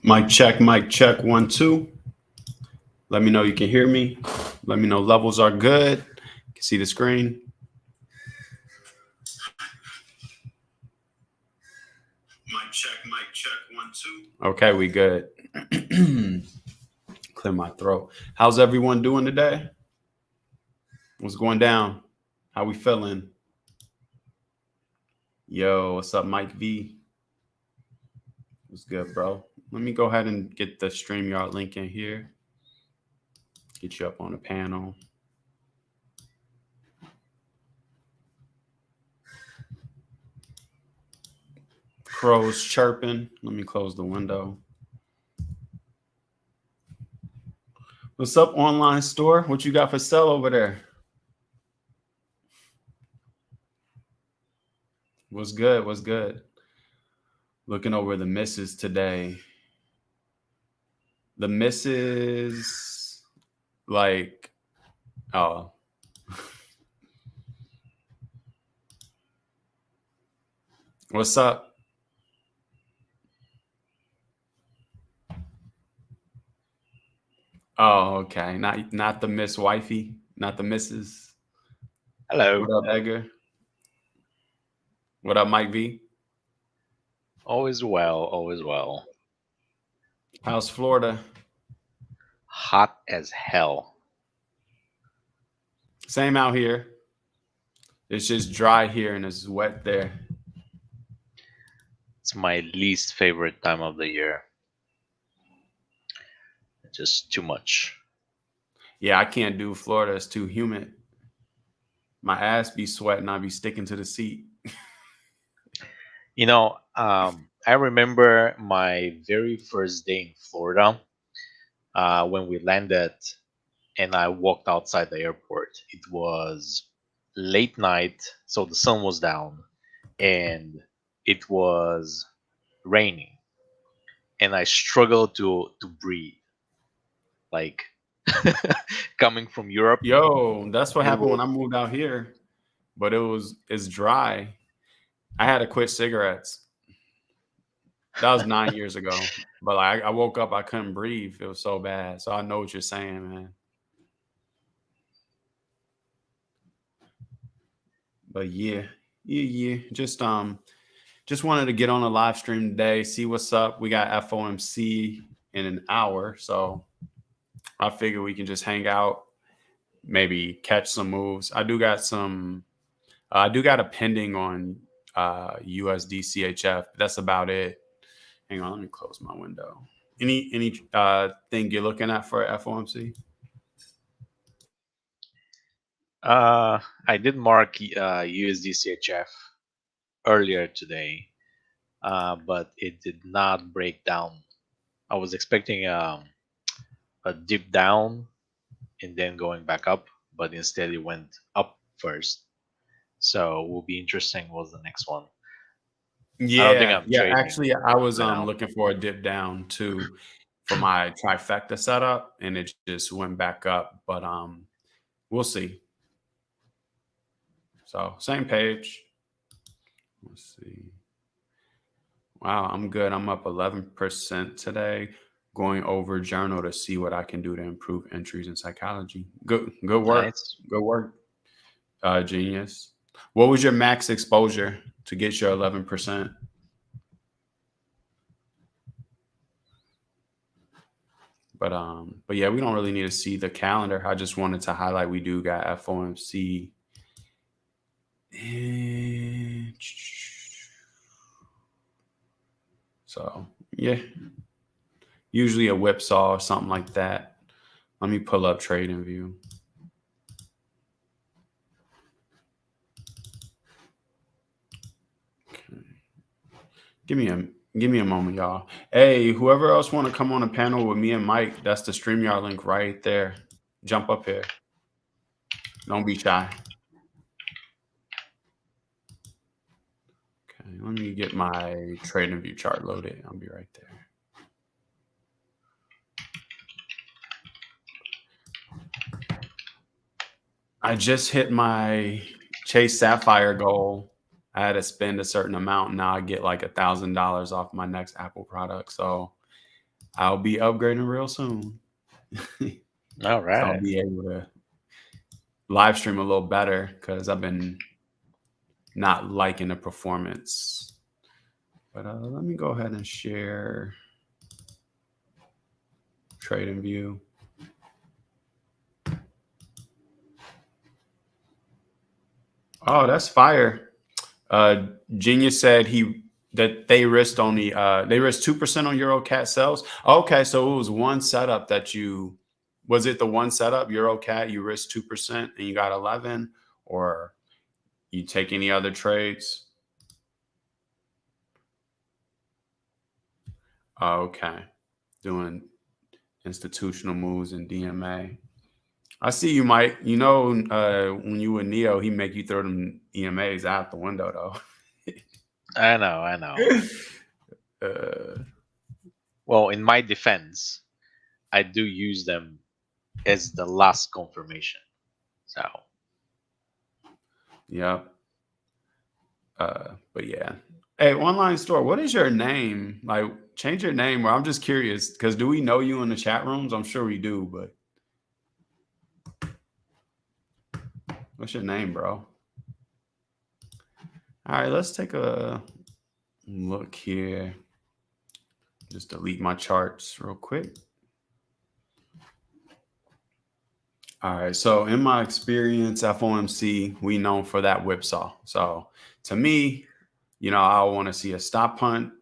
Mic check, 1, 2. Let me know you can hear me. Let me know levels are good. You can see the screen. Mic check, 1, 2. Okay, we good. Clear my throat. How's everyone doing today? What's going down? How we feeling? Yo, what's up, Mike V? What's good, bro? Let me go ahead and get the StreamYard link in here. Get you up on the panel. Crows chirping. Let me close the window. What's up, online store? What you got for sale over there? What's good? What's good? Looking over the misses today. The misses, like, oh. What's up? Oh, okay. Not the Miss Wifey, not the Misses. Hello. What up, Edgar? What up, Mike V? Always well, always well. How's Florida? Hot as hell. Same out here. It's just dry here and it's wet there. It's my least favorite time of the year. Just too much. Yeah, I can't do Florida. It's too humid. My ass be sweating. I be sticking to the seat. I remember my very first day in Florida when we landed and I walked outside the airport. It was late night, so the sun was down and it was raining. And I struggled to breathe. Like coming from Europe. Yo, that's what It happened when was I moved out here. But it's dry. I had to quit cigarettes. That was 9 years ago. But like, I woke up, I couldn't breathe. It was so bad. So I know what you're saying, man. But yeah. Just wanted to get on a live stream today, see what's up. We got FOMC in an hour, so I figure we can just hang out, maybe catch some moves. I do got a pending on USD CHF. That's about it. Hang on, let me close my window. Any thing you're looking at for FOMC? I did mark USD CHF earlier today, but it did not break down. I was expecting a dip down and then going back up, but instead it went up first. So will be interesting. What's the next one? I don't think I'm Yeah. trading Actually, I was right now. looking for a dip down too for my trifecta setup, and it just went back up. But we'll see. So same page. Let's see. Wow, I'm good. I'm up 11% today. Going over journal to see what I can do to improve entries in psychology. Good work. Nice. Good work, genius. What was your max exposure to get your 11%? But yeah, we don't really need to see the calendar. I just wanted to highlight we do got FOMC. So yeah, usually a whipsaw or something like that. Let me pull up Trading View. Okay. Give me a moment, y'all. Hey, whoever else want to come on a panel with me and Mike, that's the StreamYard link right there. Jump up here. Don't be shy. Okay, let me get my Trading View chart loaded. I'll be right there. I just hit my Chase Sapphire goal. I had to spend a certain amount. Now I get like $1,000 off my next Apple product. So I'll be upgrading real soon. All So I'll right. be able to live stream a little better because I've been not liking the performance. But let me go ahead and share Trading View. Oh, that's fire. Genius said that they risked 2% on EuroCat sales. Okay, so it was one setup that you was it the one setup EuroCat you risked 2% and you got 11, or you take any other trades? Okay, doing institutional moves in DMA. I see you, Mike. When you were Neo, he make you throw them EMAs out the window, though. I know, I know. uh, Well, in my defense, I do use them as the last confirmation. So yeah. But yeah. Hey, online store, what is your name? Like, change your name, or I'm just curious because do we know you in the chat rooms? I'm sure we do, but what's your name, bro? All right, let's take a look here. Just delete my charts real quick. All right, so in my experience, FOMC, we known for that whipsaw. So to me, I want to see a stop punt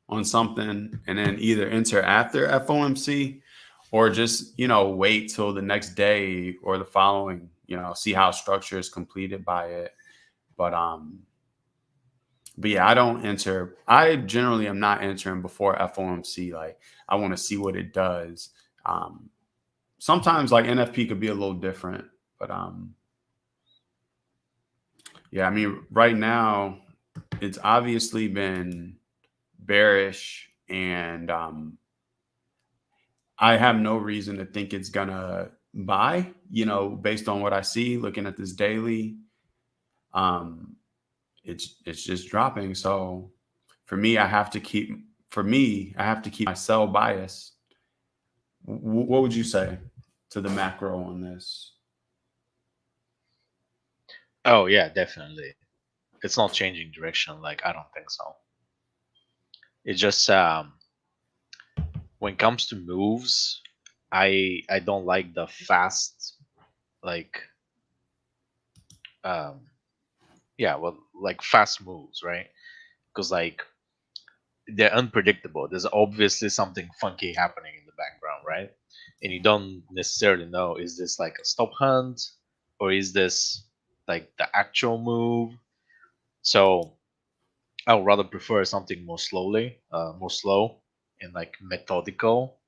on something and then either enter after FOMC or just, wait till the next day or the following, see how structure is completed by it. But yeah, I generally am not entering before FOMC. Like, I want to see what it does. Sometimes like NFP could be a little different, but yeah, I mean, right now it's obviously been bearish, and I have no reason to think it's gonna buy, based on what I see looking at this daily. Um, it's just dropping. So for me, I have to keep my sell bias. What would you say to the macro on this? oh yeah, definitely. It's not changing direction. Like I don't think so. It just when it comes to moves, I don't like the fast like um yeah, well like fast moves, right? Because like they're unpredictable. There's obviously something funky happening in the background, right? And you don't necessarily know, is this like a stop hunt or is this like the actual move? So I would rather prefer something more slow and like methodical.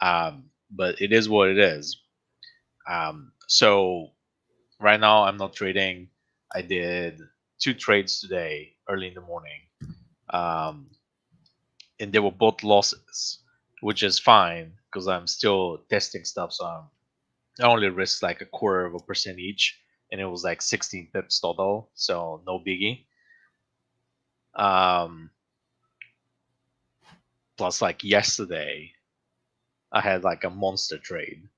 But it is what it is. So right now I'm not trading. I did 2 trades today early in the morning. Um, and they were both losses, which is fine because I'm still testing stuff. So I only risked like 1/4% each, and it was like 16 pips total, so no biggie. Um, Plus, like yesterday, I had like a monster trade,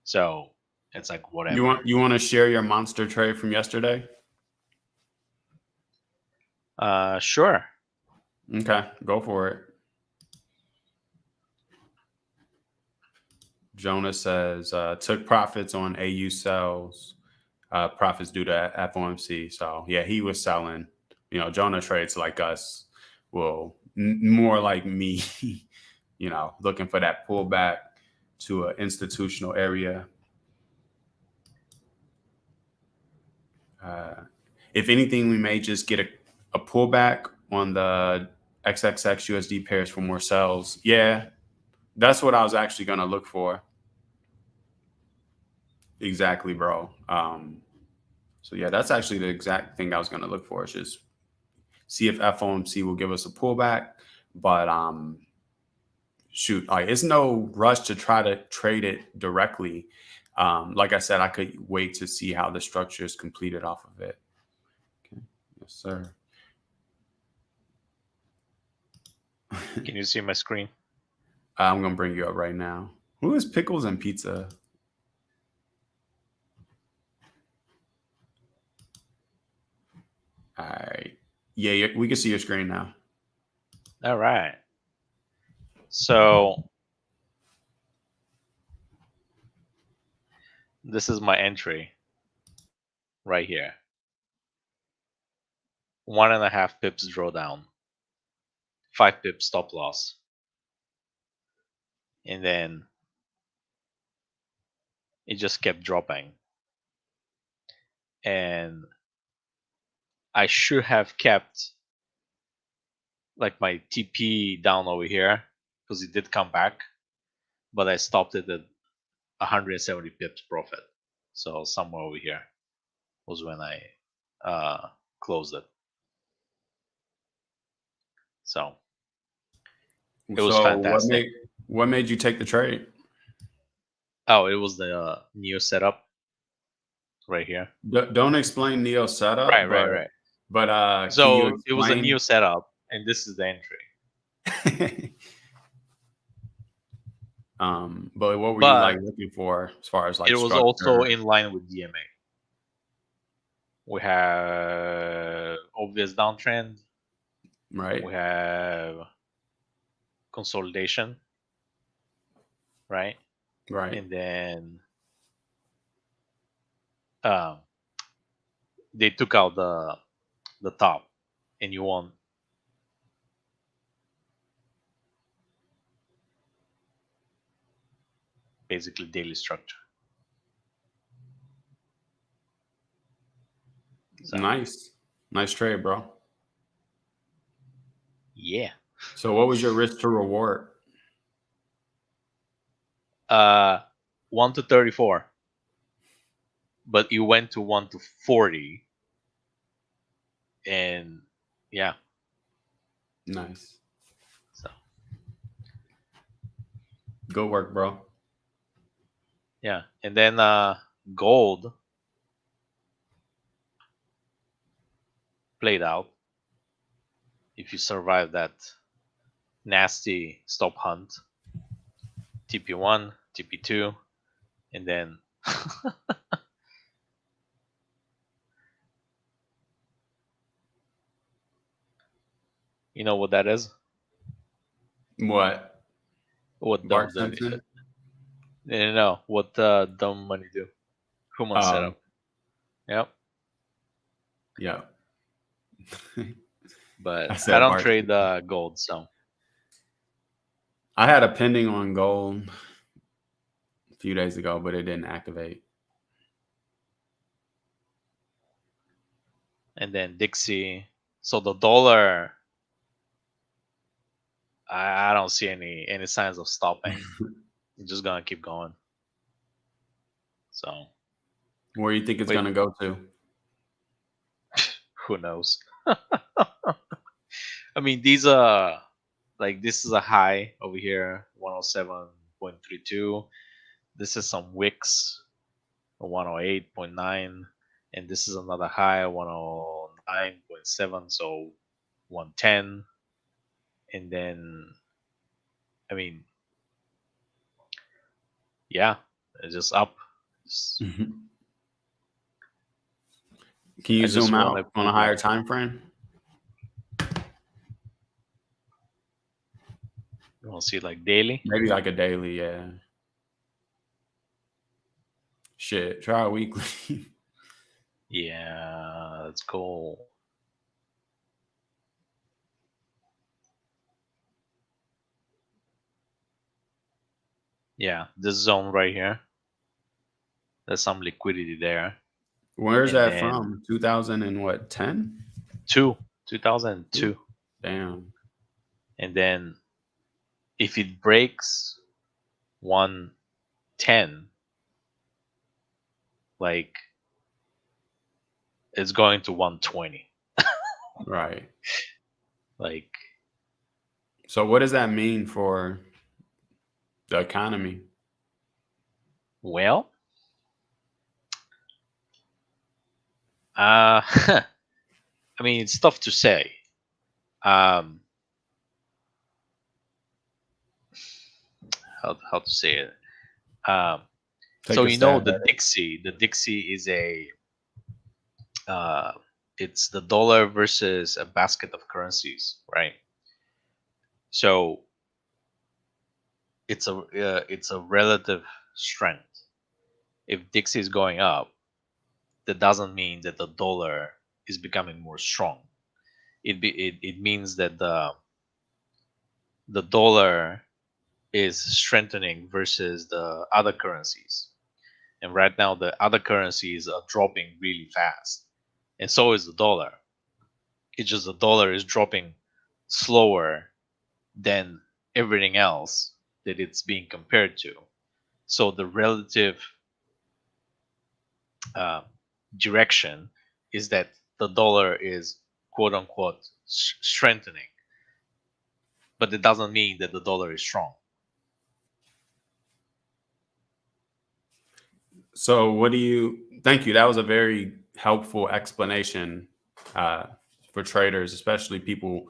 so it's like You whatever. want to share your monster trade from yesterday? Sure. Okay, go for it. Jonah says took profits on AU sales, profits due to FOMC. So yeah, he was selling. Jonah trades like us. Well, more like me. Looking for that pullback to an institutional area. Uh, if anything, we may just get a pullback on the XXX USD pairs for more sells. Yeah, that's what I was actually going to look for. Exactly, bro. So yeah, that's actually the exact thing I was going to look for. Is just see if FOMC will give us a pullback. But shoot, like it's no rush to try to trade it directly. Like I said, I could wait to see how the structure is completed off of it. Okay. Yes, sir. Can you see my screen? I'm gonna bring you up right now. Who is Pickles and Pizza? All right. Yeah, we can see your screen now. All right. So this is my entry right here. 1.5 pips drawdown, 5 pips stop loss, and then it just kept dropping. And I should have kept like my TP down over here because it did come back, but I stopped it at 170 pips profit. So somewhere over here was when I closed it. So it was So fantastic. what made you take the trade? Oh, it was the Neo setup right here. Don't explain Neo setup, Right. but can you So it was a Neo explain? setup, and this is the entry. But what were you like But looking for as far as it like was also structure, in line with DMA. We have obvious downtrend. right? We have consolidation, right? Right. And then um, they took out the top, and you want basically daily structure. So Nice trade, bro. yeah, So what was your risk to reward? 1 to 34, but you went to 1 to 40, and yeah, Nice. so Good work, bro. yeah, and then gold played out. If you survive that nasty stop hunt, TP1, TP2, and then you know what that is? What? What Bart dumb Simpson? no, what dumb money do? Human Um, setup. Yep. yeah. But I I said don't Bart trade Simpson. gold, so I had a pending on gold a few days ago, but it didn't activate. and then Dixie. So the dollar, I don't see any signs of stopping. It's just gonna keep going. So Where you think it's wait, gonna go to? who knows? I mean, these are like this is a high over here, 107.32. This is some wicks, 108.9, and this is another high, 109.7. So 110, and then I mean, yeah, it's just up. Just- Can you I just zoom want to out on a prove higher like time frame? you want to see like daily. Maybe like a daily, yeah. Shit, try a weekly. Yeah, let's go. Yeah, this zone right here. There's some liquidity there, Where's and that then from? 2000 and what? 10? 2002, Damn. and then if it breaks 110, like it's going to 120. Right. Like, So what does that mean for the economy? well, I mean, it's tough to say. Um, how to say it. Um, Take so a you know stab the at it. Dixie. The Dixie is a uh, it's the dollar versus a basket of currencies, right? So it's a relative strength. If Dixie is going up, that doesn't mean that the dollar is becoming more strong. It means that the dollar is strengthening versus the other currencies. And right now the other currencies are dropping really fast. And so is the dollar. It's just the dollar is dropping slower than everything else that it's being compared to. So the relative uh, direction is that the dollar is quote unquote strengthening, but it doesn't mean that the dollar is strong. So, what do you? Thank you. That was a very helpful explanation uh, for traders, especially people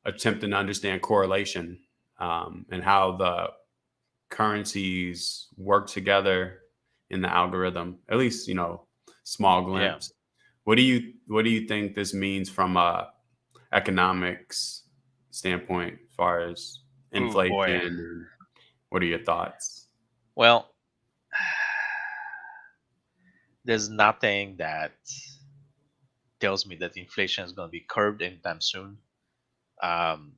attempting to understand correlation and how the currencies work together in the algorithm. At least, small Yeah. glimpse. What do you think this means from a economics standpoint, as far as Oh inflation? boy. And what are your thoughts? Well, there's nothing that tells me that inflation is going to be curbed anytime soon. Um,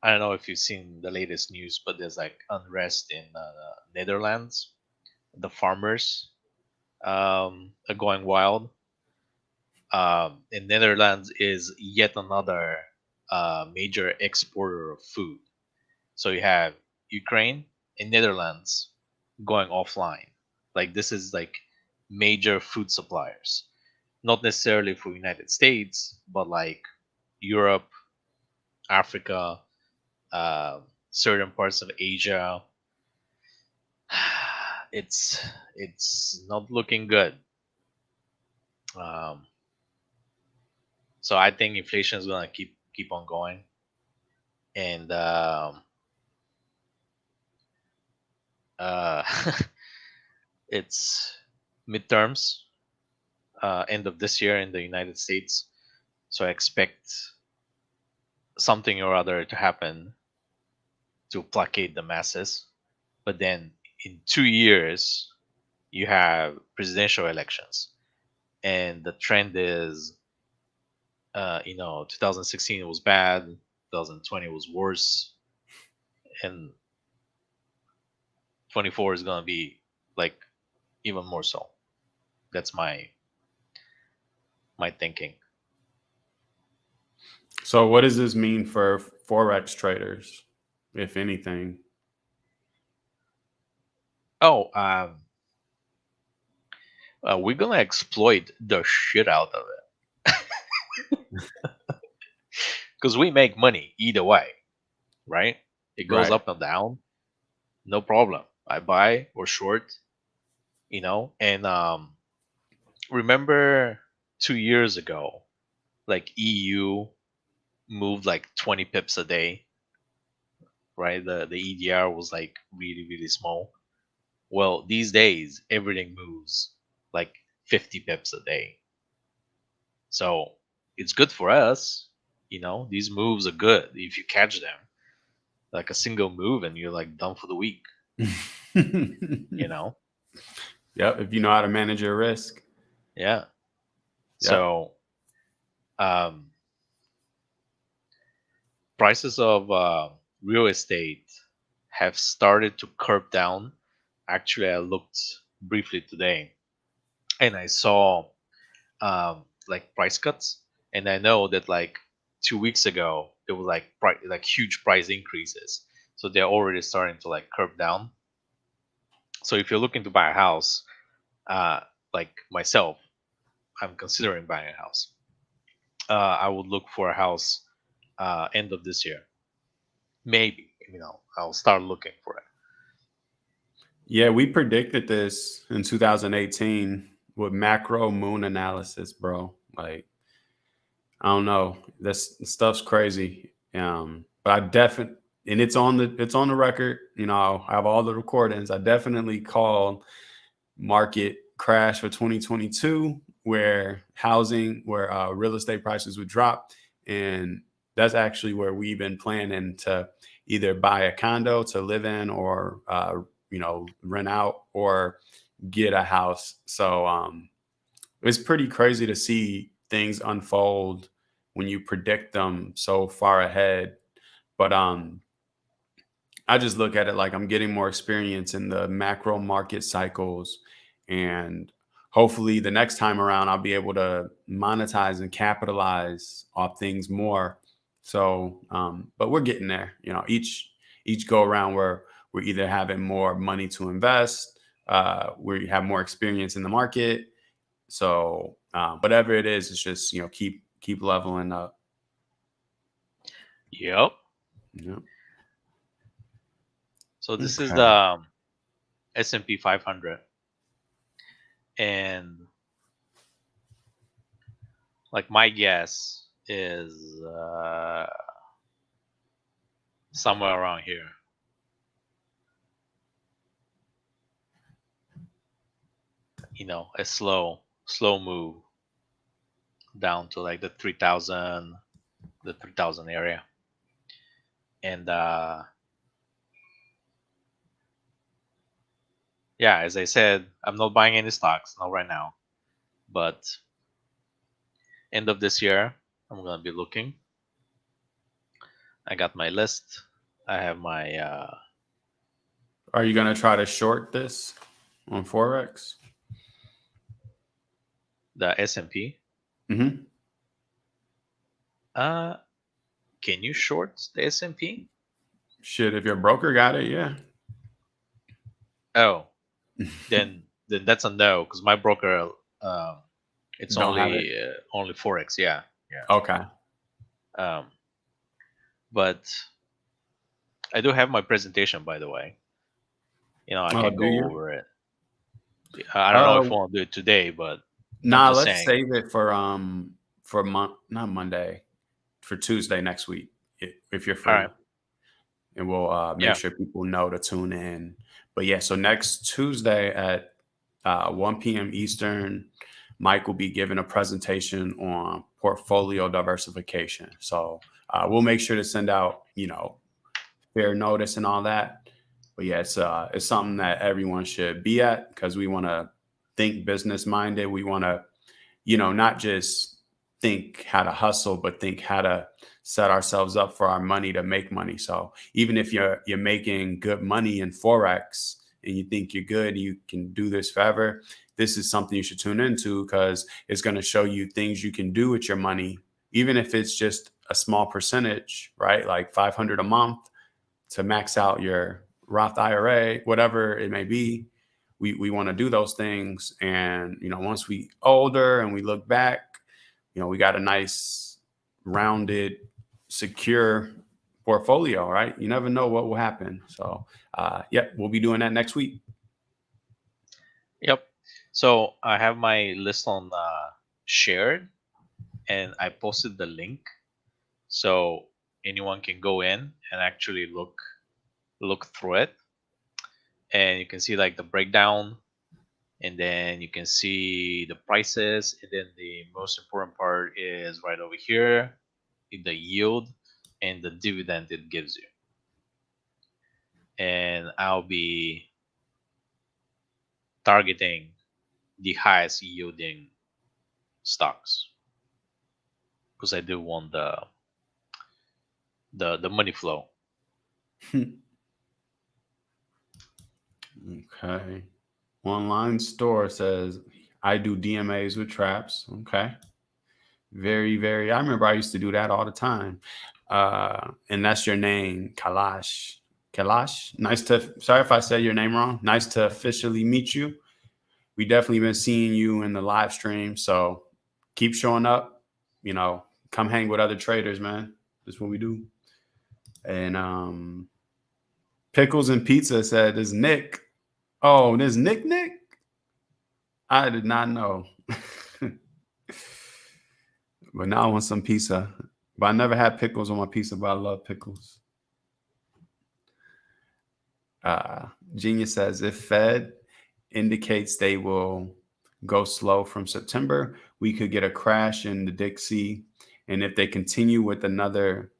I don't know if you've seen the latest news, but there's like unrest in Netherlands. The farmers are going wild. And Netherlands is yet another major exporter of food. So you have Ukraine and Netherlands going offline. Like this is like major food suppliers, not necessarily for United States, but like Europe, Africa, certain parts of Asia. It's it's not looking good. Um, so I think inflation is gonna keep on going, and uh, it's midterms, end of this year in the United States. So I expect something or other to happen to placate the masses. But then in 2 years, you have presidential elections, and the trend is, 2016 was bad, 2020 was worse, and 24 is gonna be like even more so. That's my thinking. So, what does this mean for forex traders, if anything? Oh, we're gonna exploit the shit out of it because we make money either way, right? It goes Right. up and down, no problem. I buy or short, and remember 2 years ago, like EU moved like 20 pips a day, right? The EDR was like really really small. Well, these days everything moves like 50 pips a day. So it's good for us. These moves are good if you catch them. Like a single move and you're like done for the week, you know? Yep. If you know how to manage your risk. Yeah. Yep. So um, prices of real estate have started to curb down. Actually, I looked briefly today and I saw like price cuts, and I know that like 2 weeks ago there was like like huge price increases, so they're already starting to like curb down. So if you're looking to buy a house, uh, like myself, I'm considering buying a house. I would look for a house end of this year, maybe. I'll start looking for it. Yeah, we predicted this in 2018 with macro moon analysis, bro. Like, I don't know. This stuff's crazy. But I definitely and it's on the record. I have all the recordings. I definitely called market crash for 2022 where real estate prices would drop, and that's actually where we've been planning to either buy a condo to live in or rent out or get a house. So it's pretty crazy to see things unfold when you predict them so far ahead. But I just look at it like I'm getting more experience in the macro market cycles, and hopefully the next time around I'll be able to monetize and capitalize off things more. So, but we're getting there. Each go around where we're either having more money to invest, we have more experience in the market. So, whatever it is, it's just keep leveling up. Yep. Yeah. So this is Okay. the S&P 500, and like my guess is somewhere around here. A slow move down to like the 3,000 area. And yeah, as I said, I'm not buying any stocks, not right now. But end of this year, I'm going to be looking. I got my list. I have my Are you going to try to short this on Forex? the S&P. Mm-hmm. Can you short the S&P? Shit, if your broker got it, yeah. Oh, then that's a no, because my broker it's Don't have only it. only Forex. Yeah. Okay. But I do have my presentation, by the way. I Oh, can do go you? over it. I don't know if I want to do it today, but I'm Nah, just let's saying. save it not Monday, for Tuesday next week if you're All free, right. and we'll make Yeah. sure people know to tune in. But yeah, so next Tuesday at 1 p.m. Eastern, Mike will be giving a presentation on portfolio diversification. So we'll make sure to send out, fair notice and all that. But yeah, it's something that everyone should be at because we want to think business minded. We want to, not just think how to hustle, but think how to set ourselves up for our money to make money. So even if you're making good money in Forex and you think you're good, you can do this forever. This is something you should tune into because it's going to show you things you can do with your money, even if it's just a small percentage, right? Like 500 a month to max out your Roth IRA, whatever it may be. We want to do those things. And, once we older and we look back, we got a nice rounded, secure portfolio, right? You never know what will happen. So, we'll be doing that next week. Yep. So I have my list on shared, and I posted the link, so anyone can go in and actually look through it, and you can see like the breakdown, and then you can see the prices, and then the most important part is right over here, the yield and the dividend it gives you. And I'll be targeting the highest yielding stocks because I do want the money flow. Okay. Online store says I do DMAs with traps. Okay. Very, very. I remember I used to do that all the time. And that's your name, Kalash. Kalash. Sorry if I said your name wrong. Nice to officially meet you. We definitely been seeing you in the live stream. So keep showing up. Come hang with other traders, man. That's what we do. And Pickles and Pizza said, "Is Nick? Oh, there's Nick. I did not know." But now I want some pizza. But I never had pickles on my pizza, but I love pickles. Genius says if Fed indicates they will go slow from September, we could get a crash in the Dixie. And if they continue with another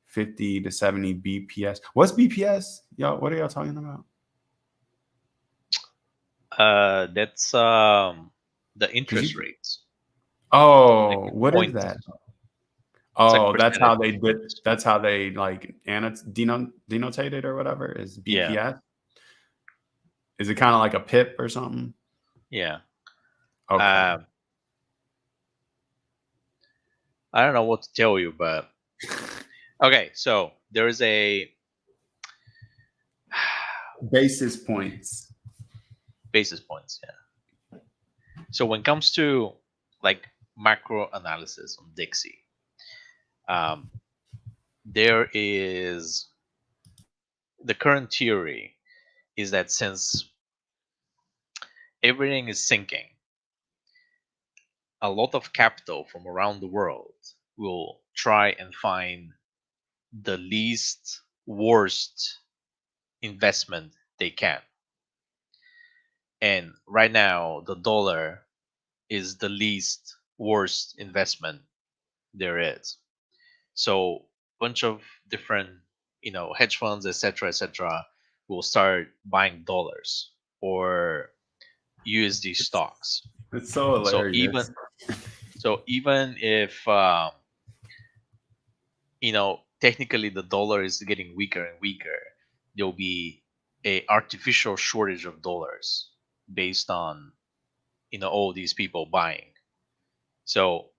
50 to 70 BPS, what's BPS? Y'all, what are y'all talking about? That's the Because interest you, rates, like oh, a what is point. that? It's like Oh, that's percentage how they did. points. That's how they like denotated or whatever is Yeah, BPS. Is it kind of like a pip or something? yeah. Okay. Um, I don't know what to tell you, but okay. So there is a Basis points. basis points. Yeah. So when it comes to like macro analysis on Dixie, um, there is the current theory is that since everything is sinking, a lot of capital from around the world will try and find the least worst investment they can. And right now, the dollar is the least worst investment there is. So, bunch of different, hedge funds, etc., will start buying dollars or USD stocks. It's so So hilarious. even if technically the dollar is getting weaker and weaker, there'll be a artificial shortage of dollars based on all these people buying. So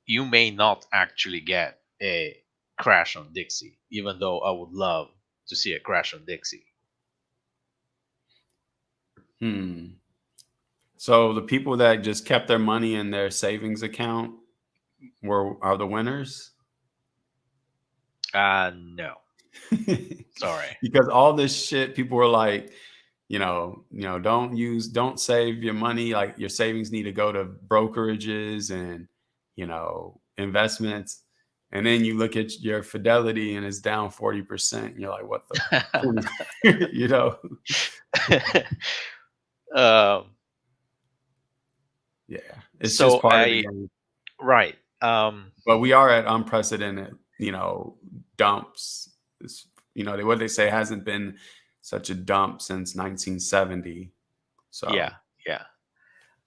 you may not actually get a crash on Dixie, even though I would love to see a crash on Dixie. Hmm. So the people that just kept their money in their savings account are the winners. No, sorry. Because all this shit, people were like, don't save your money. Like your savings need to go to brokerages and investments. And then you look at your Fidelity and it's down 40%. And you're like, what the, you know? um, Yeah, it's just so part of the I game. right. But we are at unprecedented, dumps. What they say hasn't been such a dump since 1970. Yeah, So yeah.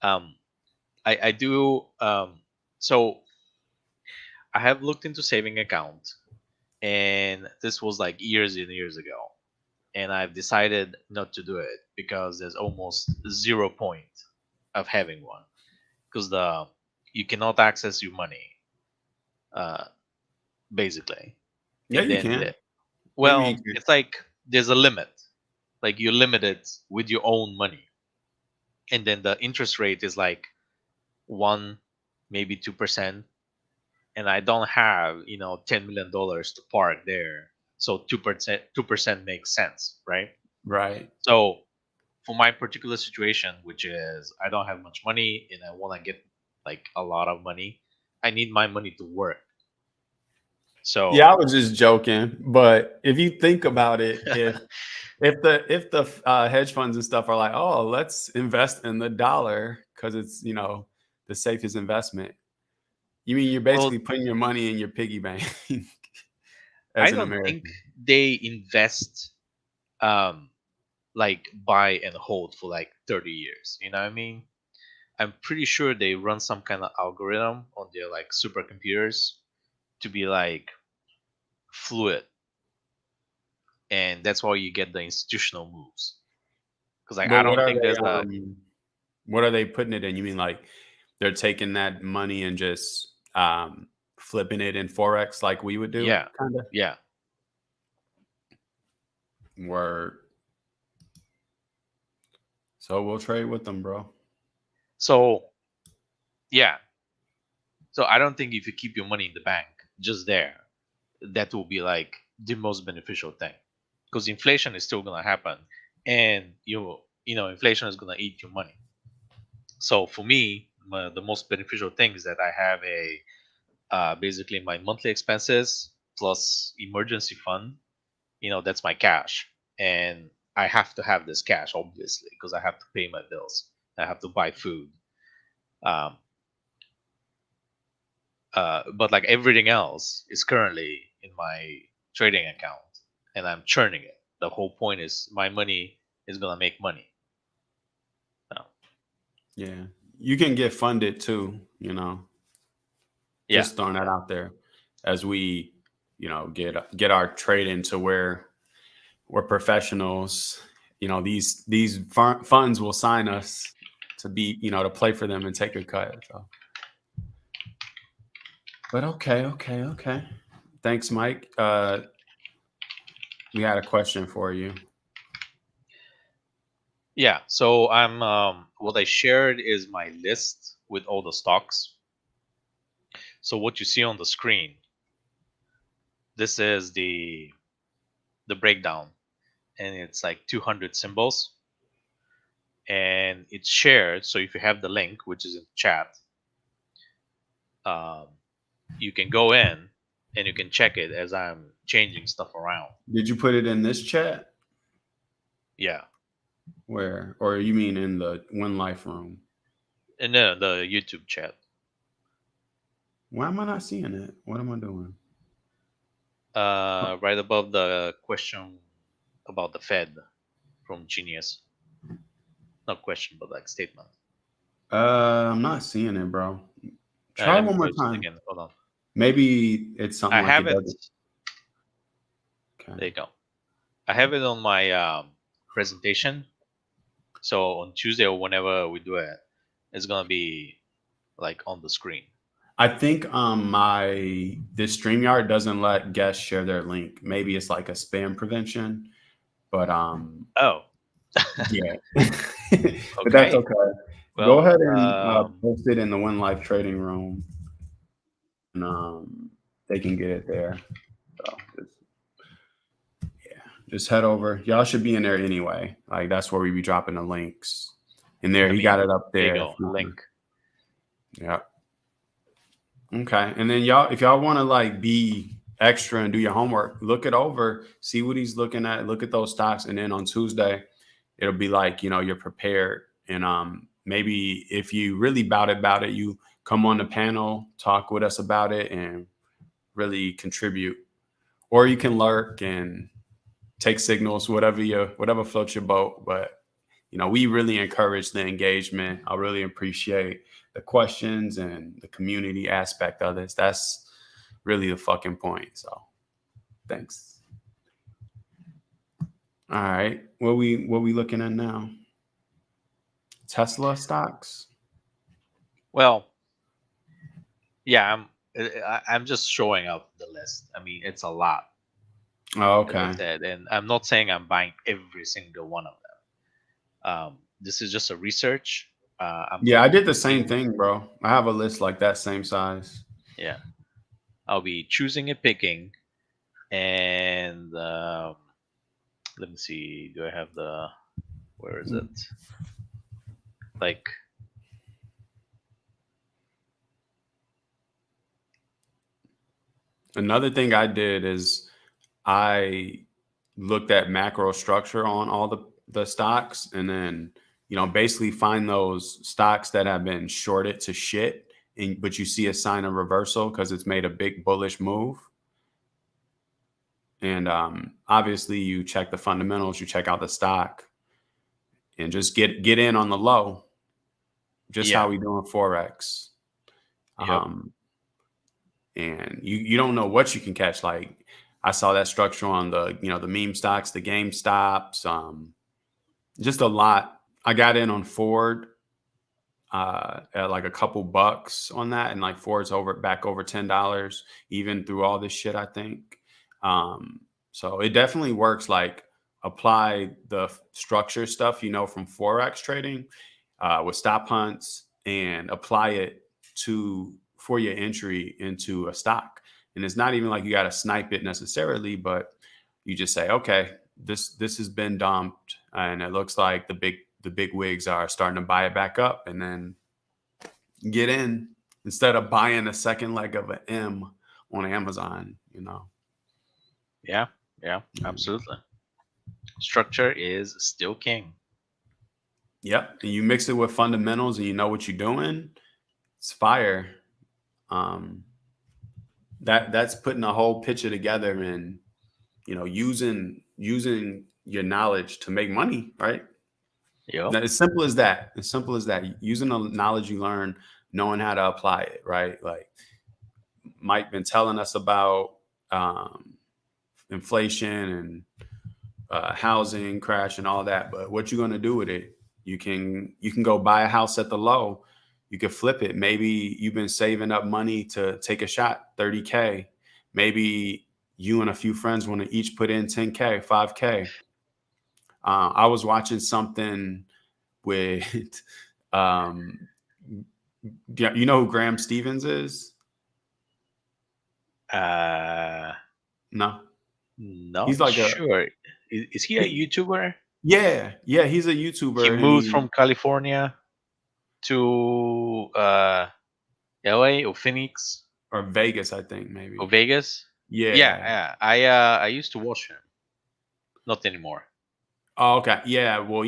Um, I do. So I have looked into saving account, and this was like years and years ago, and I've decided not to do it because there's almost zero point of having one because the you cannot access your money, uh, basically, yeah, and you then can. What do you well, mean? it's like there's a limit, like you're limited with your own money, and then the interest rate is like 1, maybe 2%, and I don't have $10 million to park there, so 2% makes sense, right? Right. So for my particular situation, which is I don't have much money and I want to get like a lot of money, I need my money to work. Yeah, So I was just joking, but if you think about it, if the hedge funds and stuff are like, oh, let's invest in the dollar because it's the safest investment. You mean you're well, basically putting your money in your piggy bank I as an don't think American. they invest um like buy and hold for like 30 years. You know what I mean? I'm pretty sure they run some kind of algorithm on their like supercomputers to be like fluid, and that's why you get the institutional moves. Because like But I don't think there's a what are they putting it in? You mean like they're taking that money and just flipping it in forex like we would do, yeah, kind of? yeah. Word. So we'll trade with them, bro. So yeah, so I don't think if you keep your money in the bank just there, that will be like the most beneficial thing. Because inflation is still gonna happen, and inflation is gonna eat your money. So for me, the most beneficial thing is that I have a basically my monthly expenses plus emergency fund. That's my cash, and I have to have this cash, obviously, because I have to pay my bills. I have to buy food. Um, but like everything else is currently in my trading account, and I'm churning it. The whole point is my money is gonna make money. Uh, Yeah. You can get funded too, you know. yeah, Just throwing that yeah, out there as we, get our trading to where we're professionals. These funds will sign us to be, to play for them and take a cut. So, but okay. Thanks, Mike. We had a question for you. yeah. So I'm what I shared is my list with all the stocks. So what you see on the screen, this is the breakdown, and it's like 200 symbols, and it's shared. So if you have the link, which is in chat, um, you can go in and you can check it as I'm changing stuff around. Did you put it in this chat? Yeah, Where, or you mean in the Winlife room? and then the YouTube chat. Why am I not seeing it? What am I doing? Right above the question about the Fed from Genius. Not question, but like statement. I'm not seeing it, bro. Try Let me one more post it time. again. Hold on. Maybe it's something I like have it it. doesn't. Okay. There you go. I have it on my presentation. So on Tuesday or whenever we do it, it's gonna be like on the screen. I think this StreamYard doesn't let guests share their link. Maybe it's like a spam prevention, but Oh, yeah. But that's okay. okay. Go Well, ahead and post it in the One Life trading room, and they can get it there. So just head over. Y'all should be in there anyway. Like that's where we be dropping the links. And there, let he got me. it up There you there. go. Link. Yeah. Okay. And then y'all, if y'all want to like be extra and do your homework, look it over, see what he's looking at, look at those stocks. And then on Tuesday, it'll be like, you're prepared. And maybe if you really about it, you come on the panel, talk with us about it and really contribute. Or you can lurk and take signals, whatever floats your boat. But we really encourage the engagement. I really appreciate the questions and the community aspect of this. That's really the fucking point. So thanks. All right. What we looking at now? Tesla stocks? Well, yeah. I'm just showing up the list. I mean, it's a lot, Oh, as I okay. said, and I'm not saying I'm buying every single one of them. This is just a research. I'm Yeah, I did the same picking. thing, bro. I have a list like that same size. Yeah, I'll be choosing and picking, and let me see. Do I have the? Where is it? Like, Another thing I did is I looked at macro structure on all the stocks and then basically find those stocks that have been shorted to shit but you see a sign of reversal because it's made a big bullish move and obviously you check the fundamentals, you check out the stock and just get in on the low, just how yeah, we doing forex. yep, um and you don't know what you can catch. Like I saw that structure on the meme stocks, the game stops, just a lot. I got in on Ford at like a couple bucks on that, and like Ford's back over $10 even through all this shit, I think. So it definitely works. Like apply the structure stuff from forex trading with stop hunts and apply it to for your entry into a stock. And it's not even like you got to snipe it necessarily, but you just say, okay, this has been dumped, and it looks like the big wigs are starting to buy it back up, and then get in instead of buying a second leg of an M on Amazon. yeah, yeah, Mm. absolutely. Structure is still king. Yep. And you mix it with fundamentals and you know what you're doing, it's fire. Um, that's putting a whole picture together and using your knowledge to make money, right? Yep. Now, as simple as that. As simple as that. Using the knowledge you learn, knowing how to apply it, right? Like Mike been telling us about um, inflation and housing crash and all that. But what you going to do with it? You can go buy a house at the low. You can flip it. Maybe you've been saving up money to take a shot, 30K. Maybe you and a few friends want to each put in 10K, 5K. I was watching something with, um, you know who Graham Stevens is? Uh, No, Not he's like sure. Is he a YouTuber? yeah, he's a He YouTuber and moved he from California to LA or Phoenix or Vegas, I think or maybe. Vegas. Yeah, Yeah. yeah. I used to watch him. Not anymore. Oh, okay. Yeah. Well,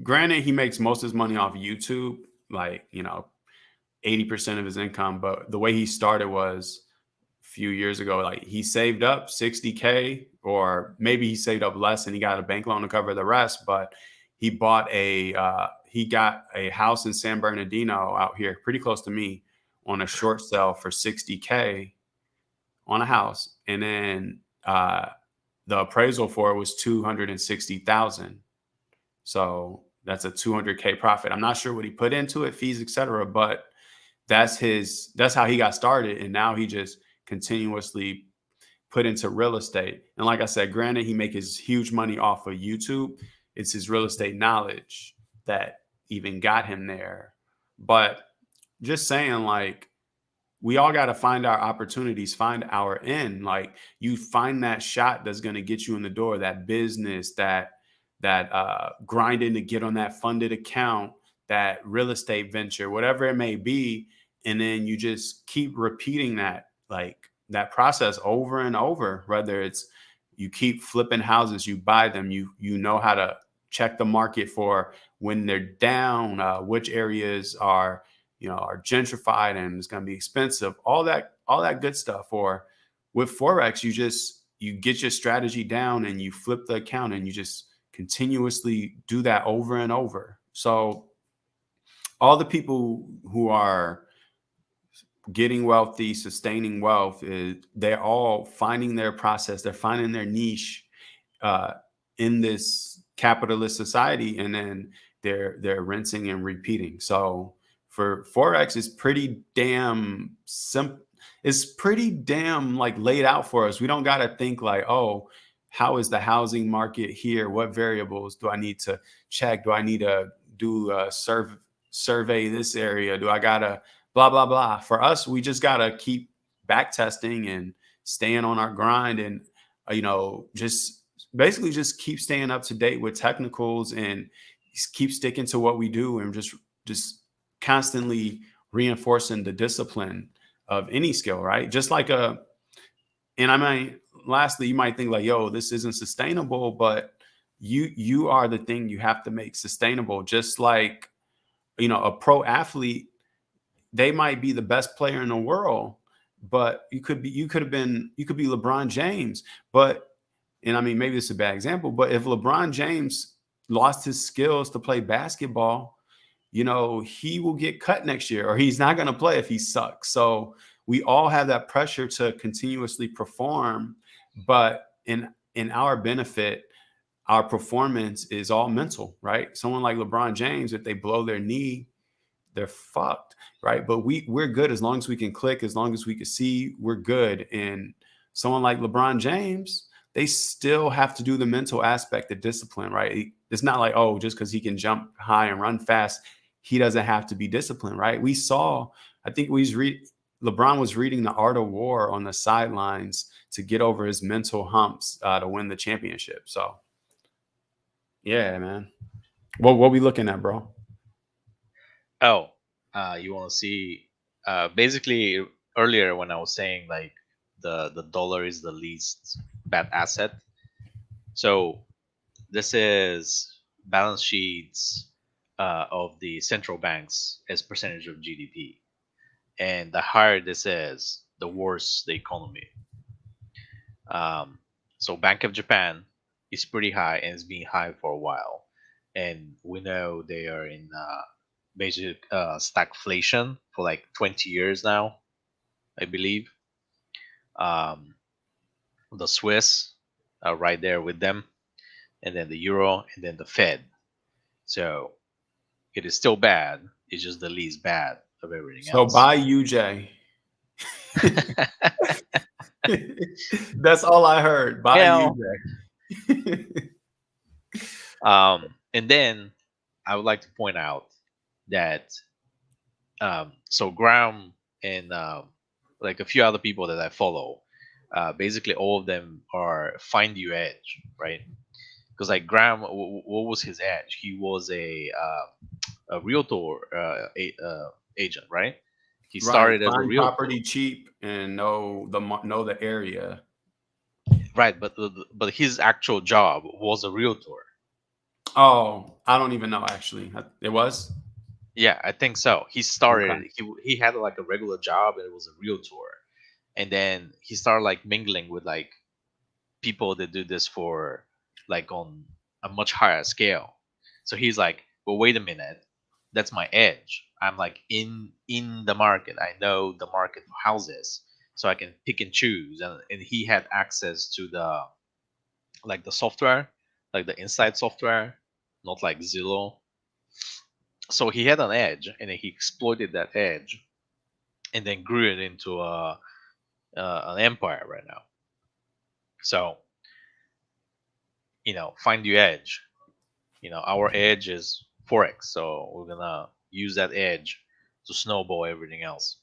granted, he makes most of his money off YouTube, like, 80% of his income. But the way he started was a few years ago, like he saved up 60K, or maybe he saved up less and he got a bank loan to cover the rest. But he got a house in San Bernardino out here, pretty close to me, on a short sale for 60K on a house. And then, the appraisal for it was 260,000. So that's a 200K profit. I'm not sure what he put into it, fees, etc. But that's how he got started, and now he just continuously put into real estate. And like I said, granted, he make his huge money off of YouTube. It's his real estate knowledge that even got him there. But just saying, like, we all got to find our opportunities, find our end. Like you find that shot that's going to get you in the door, that business, that grinding to get on that funded account, that real estate venture, whatever it may be, and then you just keep repeating that process over and over. Whether it's you keep flipping houses, you buy them, you know how to check the market for when they're down, which areas are gentrified and it's going to be expensive, all that good stuff. Or with forex, you get your strategy down and you flip the account and you just continuously do that over and over. So all the people who are getting wealthy, sustaining wealth, they're all finding their process, they're finding their niche uh, in this capitalist society, and then they're rinsing and repeating. So for forex, it's pretty damn simple. It's pretty damn like laid out for us. We don't got to think like, oh, how is the housing market here? What variables do I need to check? Do I need to do a survey this area? Do I gotta blah blah blah? For us, we just gotta keep back testing and staying on our grind, and just basically just keep staying up to date with technicals and keep sticking to what we do, and just constantly reinforcing the discipline of any skill, right? Just like and I mean, lastly, you might think like, yo, this isn't sustainable, but you are the thing you have to make sustainable. Just like, a pro athlete, they might be the best player in the world, but you could be LeBron James, but and I mean, maybe it's a bad example, but if LeBron James lost his skills to play basketball, he will get cut next year, or he's not going to play if he sucks. So we all have that pressure to continuously perform, but in our benefit, our performance is all mental, right? Someone like LeBron James, if they blow their knee, they're fucked, right? But we're good as long as we can click, as long as we can see, we're good. And someone like LeBron James, they still have to do the mental aspect, the discipline, right? It's not like, oh, just because he can jump high and run fast, he doesn't have to be disciplined, right? We saw, I think LeBron was reading The Art of War on the sidelines to get over his mental humps to win the championship. So yeah, man. What we looking at, bro? Oh, you want to see? Basically, earlier when I was saying like the dollar is the least bad asset. So this is balance sheets of the central banks as percentage of GDP, and the higher this is, the worse the economy. Um, so Bank of Japan is pretty high and it's been high for a while, and we know they are in basic stagflation for like 20 years now, I believe. Um, the Swiss are right there with them, and then the euro, and then the Fed. So it is still bad. It's just the least bad of everything So else. buy UJ. That's all I heard. Buy Well, UJ. and then I would like to point out that so Graham and like a few other people that I follow, basically all of them are find you edge, right? Because like Graham, what was his edge? He was a realtor agent, right? He Right. started as a Find realtor, property cheap and know the area. right? But his actual job was a realtor. Oh, I don't even know actually. It was? Yeah, I think so. He Okay. started. He had like a regular job, and it was a realtor. And then he started like mingling with like people that do this for like on a much higher scale. So he's like, well, wait a minute, that's my edge. I'm like in the market. I know the market for houses, so I can pick and choose. And he had access to the like the software, like the inside software, not like Zillow. So he had an edge, and then he exploited that edge, and then grew it into a an empire right now. So find your edge. Our edge is forex, so we're gonna use that edge to snowball everything else.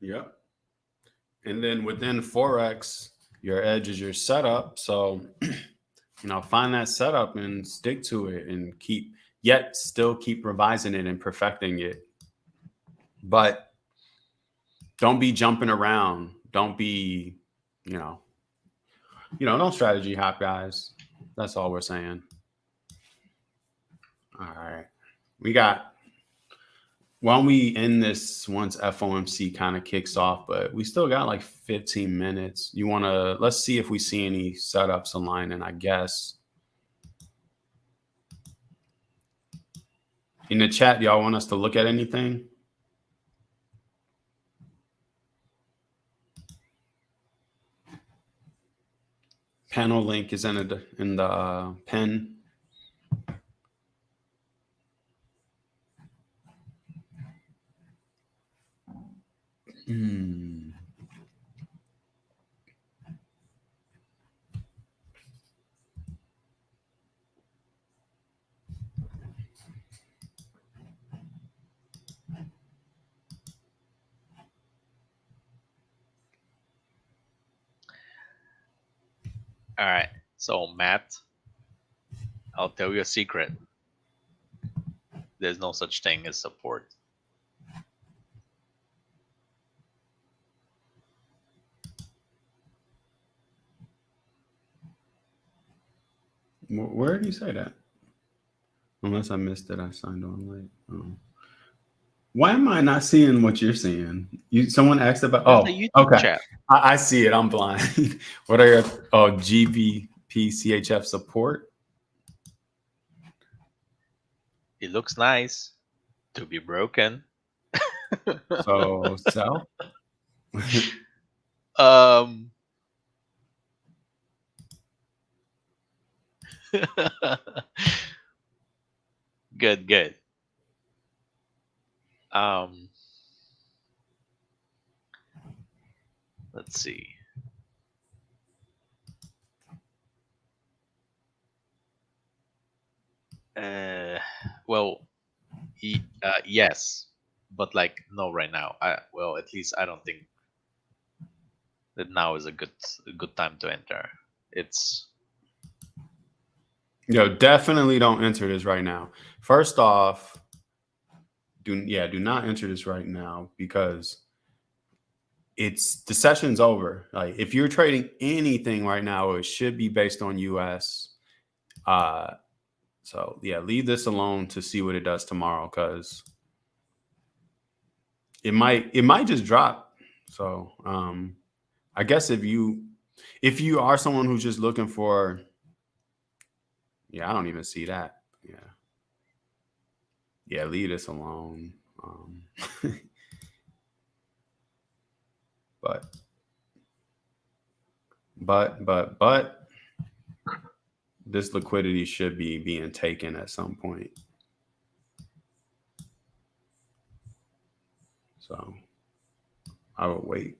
Yep. And then within Forex, your edge is your setup. So, find that setup and stick to it and yet still keep revising it and perfecting it. But don't be jumping around. Don't be, you know, don't strategy hop, guys. That's all we're saying. All right. We got, why don't we end this once FOMC kind of kicks off, but we still got like 15 minutes. Let's see if we see any setups online. And I guess in the chat, y'all want us to look at anything? Panel link is in the pen. Hmm. All right. So Matt, I'll tell you a secret. There's no such thing as support. Where did you say that? Unless I missed it, I signed on late. Oh. Why am I not seeing what you're seeing? Someone asked about. There's a Oh, YouTube okay. chat. I see it. I'm blind. What are your GBP CHF support? It looks nice to be broken. So sell. um. Good. Good. Um. Let's see. Uh. Well, yes, but like no right now. At least I don't think that now is a good time to enter. It's Definitely don't enter this right now. First off, do not enter this right now because it's the session's over. Like if you're trading anything right now, it should be based on US. Uh, so yeah, leave this alone to see what it does tomorrow because it might just drop. So I guess if you are someone who's just looking for, yeah, I don't even see that. Yeah, leave this alone. But but this liquidity should be being taken at some point. So I would wait.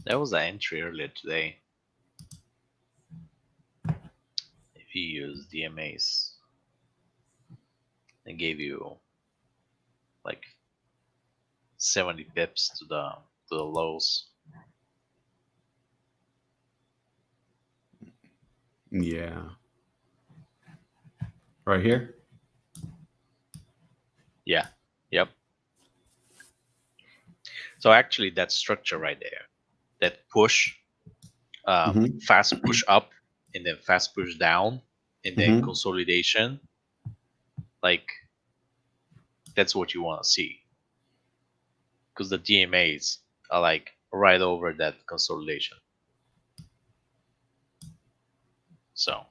There was an entry earlier today. If you use DMAs, they gave you like 70 pips to the lows. Yeah. Right here. Yeah. Yep. So actually, that structure right there, that push, fast push up, and then fast push down, and then consolidation, like that's what you want to see. Because the DMAs are like right over that consolidation. So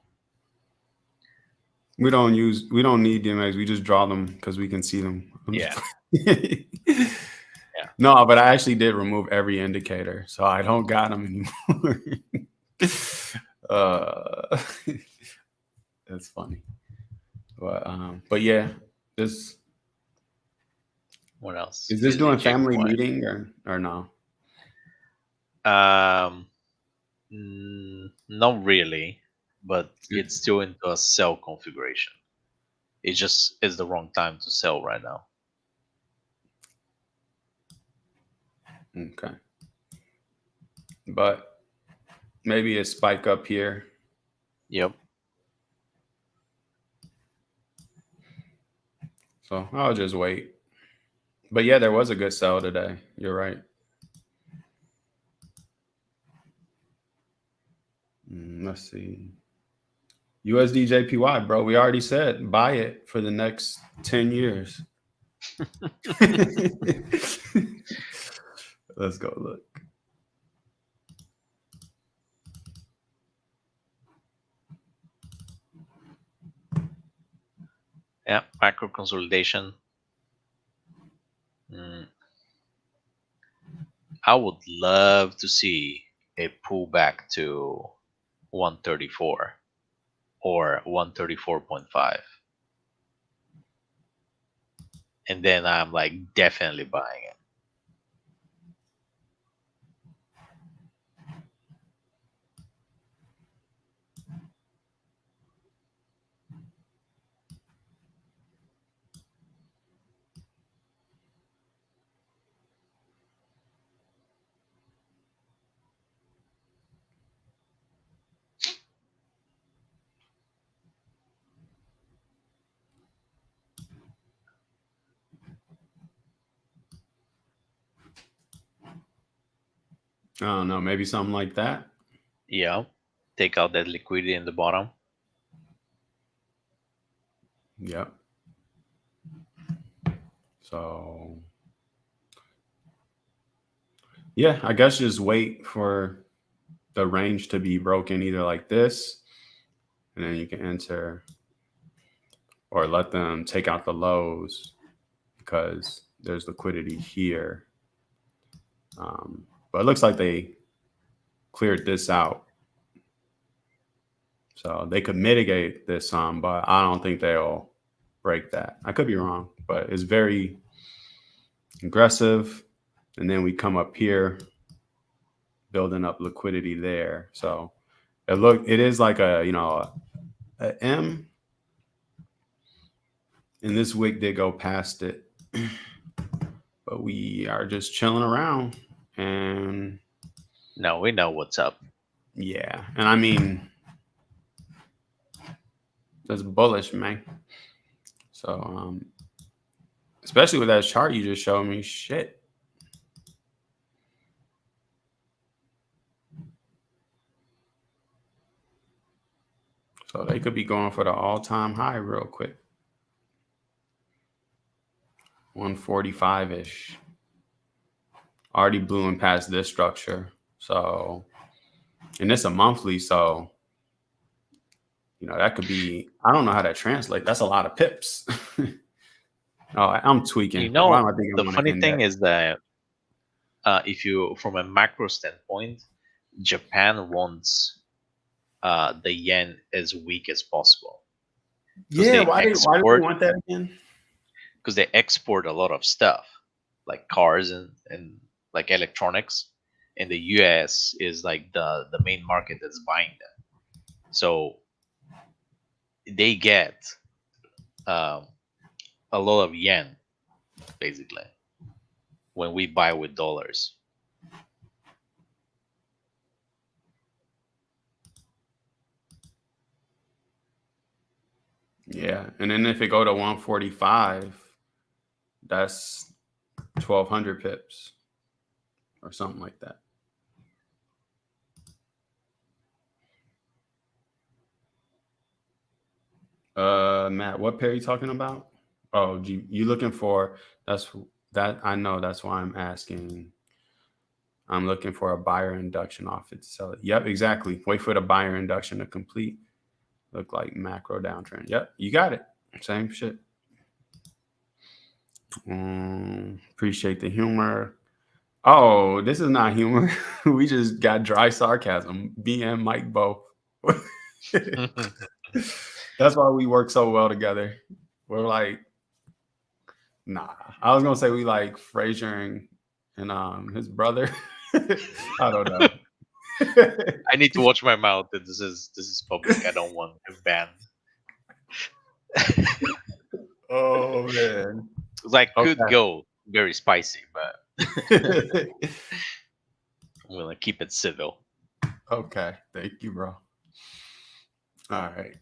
We don't need DMX. We just draw them because we can see them. yeah. No, but I actually did remove every indicator, so I don't got them anymore. That's funny. But yeah, this. What else? Is this doing family JPY. meeting or no? Not really, but it's still into a sell configuration. It just is the wrong time to sell right now. Okay. But maybe a spike up here. Yep. So I'll just wait. But yeah, there was a good sell today. You're right. Let's see. USD JPY, bro. We already said buy it for the next 10 years. Let's go look. Yeah, macro consolidation. I would love to see a pullback to 134 or 134.5. And then I'm like definitely buying it. I don't know. Maybe something like that. Yeah. Take out that liquidity in the bottom. Yep. So yeah, I guess just wait for the range to be broken either like this, and then you can enter, or let them take out the lows because there's liquidity here. But it looks like they cleared this out. So they could mitigate this some, but I don't think they'll break that. I could be wrong, but it's very aggressive. And then we come up here, building up liquidity there. So it is like a M. And this wick did go past it. But we are just chilling around. And no, we know what's up. Yeah. And I mean, that's bullish, man. So especially with that chart you just showed me. Shit. So they could be going for the all-time high real quick. 145-ish. Already blew and past this structure. So, and it's a monthly, so that could be, I don't know how that translates. That's a lot of pips. Oh, I'm tweaking. Why am I thinking The I'm on an funny thing index? is that if you, from a macro standpoint, Japan wants the yen as weak as possible because Yeah, why do we want that again? they export a lot of stuff like cars and like electronics, and the US is like the main market that's buying them. So they get um, a lot of yen basically when we buy with dollars. Yeah, and then if it go to 145, that's 1,200 pips or something like that. Matt, what pair are you talking about? Oh, you looking for that's that I know that's why I'm asking. I'm looking for a buyer induction off it to sell it. Yep, exactly. Wait for the buyer induction to complete. Look like macro downtrend. Yep, you got it. Same shit. Appreciate the humor. Oh, this is not humor. We just got dry sarcasm. B and Mike both. That's why we work so well together. We're like, nah. I was gonna say we like Frazier and his brother. I don't know. I need to watch my mouth. That this is public. I don't want him banned. Oh man. Like could Okay. go very spicy, but I'm gonna keep it civil. Okay. Thank you, bro. All right.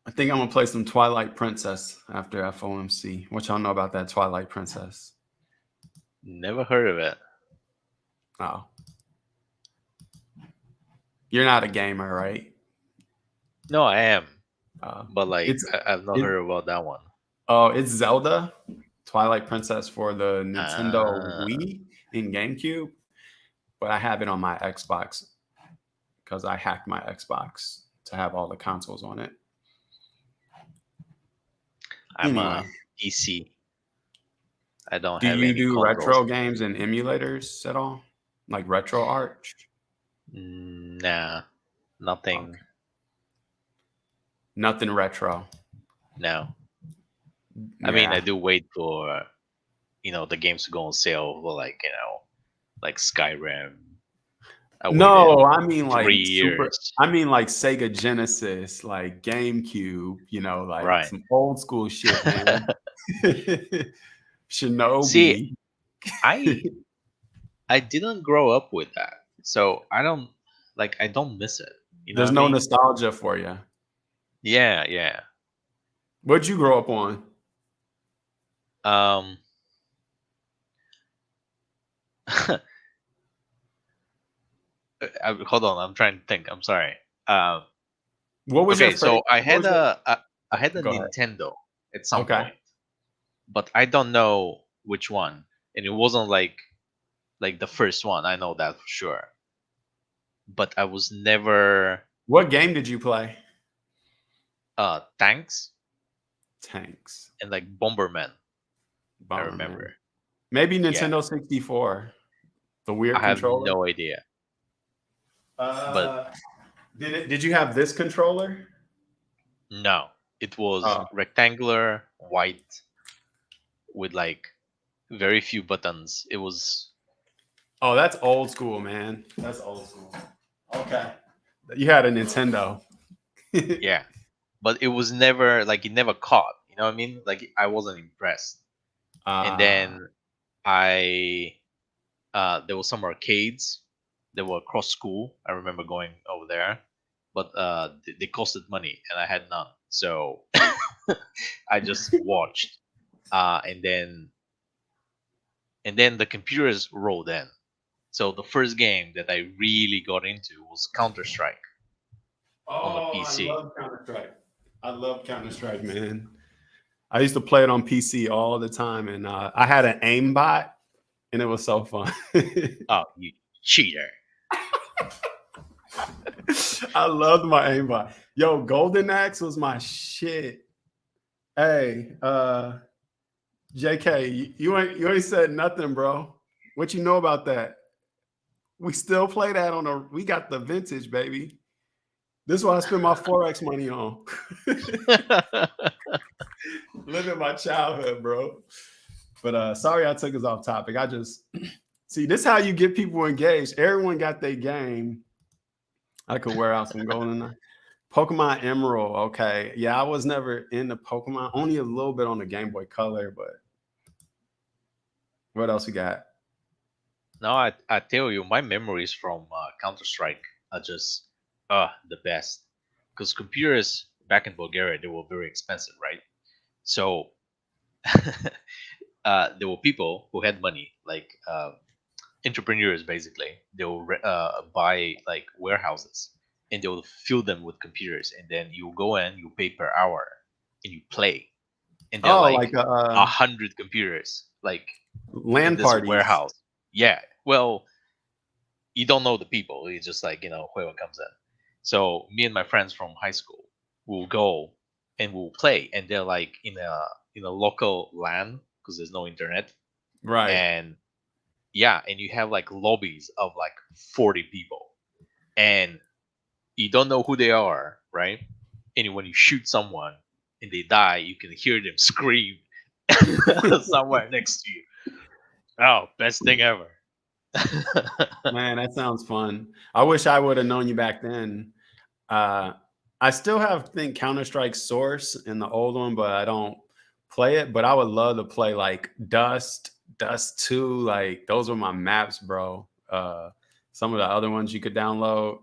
I think I'm gonna play some Twilight Princess after FOMC. What y'all know about that Twilight Princess? Never heard of it. Oh, you're not a gamer, right? No, I am, but like It's I've not it. heard about that one. Oh, it's Zelda, Twilight Princess for the Nintendo Uh, Wii and GameCube, but I have it on my Xbox because I hacked my Xbox to have all the consoles on it. I'm Anyway, a PC. I don't do have you any do consoles. retro games and emulators at all? Like Retro Arch? Nah, nothing. Okay. Nothing retro. No. I mean, I Yeah. do wait for the games to go on sale for like Skyrim. I waited No, I mean three like super. years. I mean like Sega Genesis, like GameCube. Like Right. some old school shit, man. See, Shinobi. I I didn't grow up with that, so I don't miss it. You know what There's I no mean? nostalgia for you. Yeah, yeah. What'd you grow up on? Um, hold on, I'm trying to think. I'm sorry. Um, What was your okay, favorite? so I What had was your? I had a Go ahead. Nintendo at some Okay. point, but I don't know which one, and it wasn't like the first one. I know that for sure. But I was never What game did you play? tanks Tanks. and like Bomberman. I Bomberman. remember. Maybe Yeah, Nintendo 64. The I weird have controller. no idea. But Uh, did you have this controller? no, it was Oh, rectangular, white, with like very few buttons. It was oh, that's old school, man. That's old school. Okay. You had a Nintendo. yeah, but it was never like it never caught. You know what I mean? Like I wasn't impressed. And Ah, then I there was some arcades that were across school. I remember going over there, but they costed money, and I had none. So I just watched, and then the computers rolled in. So the first game that I really got into was Counter Strike on the Oh, I PC. love Counter Strike. I love Counter Strike, man. I used to play it on PC all the time, and I had an aimbot, and it was so fun. Oh, you cheater! I loved my aimbot. Yo, Golden Axe was my shit. Hey, JK, you ain't said nothing, bro. What you know about that? We still play that on a. We got the vintage, baby. This is what I spend my forex money on. Living my childhood, bro. But sorry I took us off topic. I just see this is how you get people engaged. Everyone got their game. I could wear out some golden. Pokemon Emerald. Okay. Yeah, I was never into Pokemon. Only a little bit on the Game Boy Color, but what else you got? No, I tell you, my memories from Counter Strike are just the best. Because computers back in Bulgaria, they were very expensive, right? So there were people who had money, like entrepreneurs, basically. They will buy like warehouses, and they will fill them with computers, and then you go in, you pay per hour, and you play. And there are Oh, like like 100 computers, like in LAN this parties. warehouse. Yeah. Well, you don't know the people. It's just like, whoever comes in. So me and my friends from high school will go and we'll play, and they're like in a local LAN because there's no internet, Right. and yeah, and you have like lobbies of like 40 people, and you don't know who they are, right? And when you shoot someone and they die, you can hear them scream somewhere next to you. Oh, best thing ever. Man, that sounds fun. I wish I would have known you back then. Uh, I still have think Counter Strike Source in the old one, but I don't play it. But I would love to play like Dust 2. Like those were my maps, bro. Some of the other ones you could download.